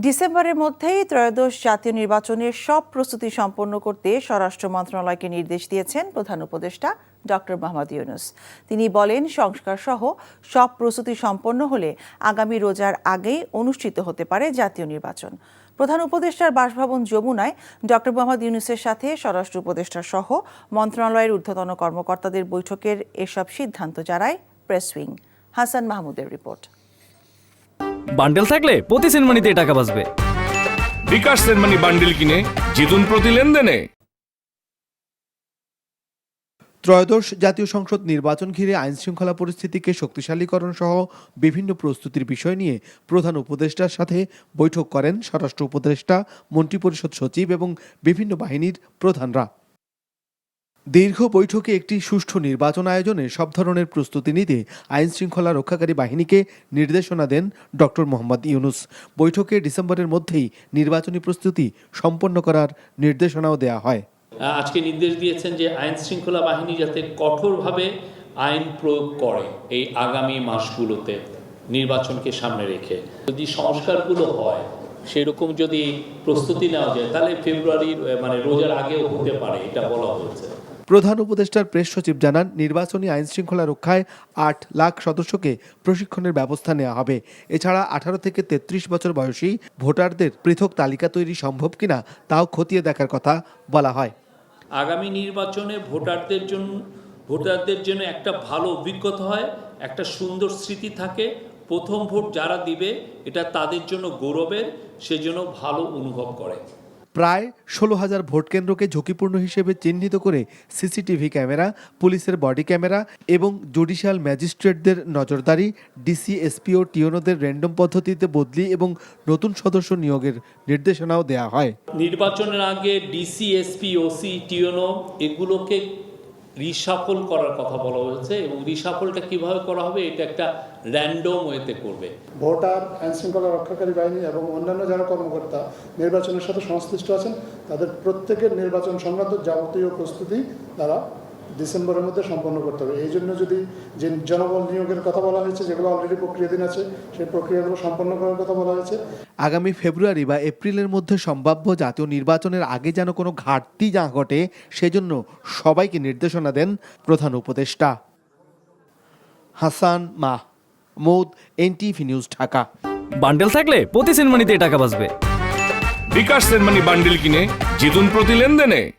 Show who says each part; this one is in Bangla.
Speaker 1: ডিসেম্বরের মধ্যেই ত্রয়োদশ জাতীয় নির্বাচনের সব প্রস্তুতি সম্পন্ন করতে স্বরাষ্ট্র মন্ত্রণালয়কে নির্দেশ দিয়েছেন প্রধান উপদেষ্টা ডক্টর মোহাম্মদ ইউনূস। তিনি বলেন, সংস্কার সহ সব প্রস্তুতি সম্পন্ন হলে আগামী রোজার আগেই অনুষ্ঠিত হতে পারে জাতীয় নির্বাচন। প্রধান উপদেষ্টার বাসভবন যমুনায় ডক্টর মোহাম্মদ ইউনূসের সাথে স্বরাষ্ট্র উপদেষ্টা সহ মন্ত্রণালয়ের ঊর্ধ্বতন কর্মকর্তাদের বৈঠকের এসব সিদ্ধান্ত জানায় প্রেস উইং। হাসান মাহমুদের রিপোর্ট।
Speaker 2: বান্ডেল থাকলে প্রতি সেনমানিতে টাকা বাঁচবে।
Speaker 3: বিকাশ সেনমানি বান্ডেল কিনে জিতুন প্রতি লেনদেনে।
Speaker 4: ত্রয়োদশ জাতীয় সংসদ নির্বাচন ঘিরে আইন শৃঙ্খলা পরিস্থিতিকে শক্তিশালীকরণ সহ বিভিন্ন প্রস্তুতির বিষয় নিয়ে প্রধান উপদেষ্টার সাথে বৈঠক করেন স্বরাষ্ট্র উপদেষ্টা, মন্ত্রিপরিষদ সচিব এবং বিভিন্ন বাহিনীর প্রধানরা। দীর্ঘ বৈঠকে একটি সুষ্ঠু নির্বাচন আয়োজনে সব ধরনের প্রস্তুতি নিতে আইন শৃঙ্খলা রক্ষাকারী বাহিনীকে নির্দেশনা দেন ডক্টর মোহাম্মদ ইউনূস। বৈঠকে ডিসেম্বরের মধ্যেই নির্বাচনী প্রস্তুতি সম্পন্ন করার নির্দেশনাও দেওয়া হয়।
Speaker 5: আজকে নির্দেশ দিয়েছেন যে আইন শৃঙ্খলা বাহিনী যাতে কঠোরভাবে আইন প্রয়োগ করে এই আগামী মাসগুলোতে নির্বাচনকে সামনে রেখে। যদি সংস্কারগুলো হয় সেরকম যদি প্রস্তুতি নেওয়া যায় তাহলে ফেব্রুয়ারির রোজার আগেও হতে পারে, এটা বলা হয়েছে।
Speaker 4: প্রধান উপদেষ্টার প্রেস সচিব জানান, নির্বাচনী আইন শৃঙ্খলা রক্ষায় 8 লাখ সদস্যকে প্রশিক্ষণের ব্যবস্থা নেওয়া হবে। এছাড়া 18 থেকে 33 বছর বয়সী ভোটারদের পৃথক তালিকা তৈরি সম্ভব কিনা তাও খতিয়ে দেখার কথা বলা হয়।
Speaker 5: আগামী নির্বাচনে ভোটারদের জন্য একটা ভালো অভিজ্ঞতা হয়, একটা সুন্দর স্মৃতি থাকে। প্রথম ভোট যারা দিবে এটা তাদের জন্য গৌরবের, সেজন্য ভালো অনুভব করে।
Speaker 4: প্রায় 16,000 ভোট কেন্দ্রকে ঝুঁকিপূর্ণ হিসেবে চিহ্নিত করে সিসিটিভি ক্যামেরা, পুলিশের বডি ক্যামেরা এবং জুডিশিয়াল ম্যাজিস্ট্রেটদের নজরদারি, ডিসি, এসপি ও টিওনোদের র্যান্ডম পদ্ধতিতে বদলি এবং নতুন সদস্য নিয়োগের নির্দেশনাও দেওয়া হয়।
Speaker 5: নির্বাচনের আগে ডিসি, এসপি, ওসি, টিওনো এগুলোকে রিশাফল করার কথা বলা হয়েছে এবং রিশাফলটা কিভাবে করা হবে এটা একটা র্যান্ডম ওয়েতে করবে।
Speaker 6: ভোটার, আইন শৃঙ্খলা রক্ষাকারী বাহিনী এবং অন্যান্য যারা কর্মকর্তা নির্বাচনের সাথে সংশ্লিষ্ট আছেন তাদের প্রত্যেকের নির্বাচন সংক্রান্ত যাবতীয় প্রস্তুতি তারা ডিসেম্বরের মধ্যে সম্পন্ন করতে হবে। এই জন্য যদি যে জনবল নিয়োগের কথা বলা হয়েছে, যেগুলো অলরেডি প্রক্রিয়াধীন আছে, সেই প্রক্রিয়াগুলো সম্পন্ন করার কথা বলা হয়েছে।
Speaker 4: আগামী ফেব্রুয়ারি বা এপ্রিলের মধ্যে সম্ভাব্য জাতীয় নির্বাচনের আগে যেন কোনো ঘাটতি না ঘটে, সেজন্য সবাইকে নির্দেশনা দেন প্রধান উপদেষ্টা। Hasan Mahmud, NTV news, Dhaka.
Speaker 2: Bundle থাকলে প্রতি সেনমানিতে টাকা বাঁচবে।
Speaker 3: বিকাশ সেনমানি বান্ডেল কিনে জিতুন প্রতি লেনদেনে।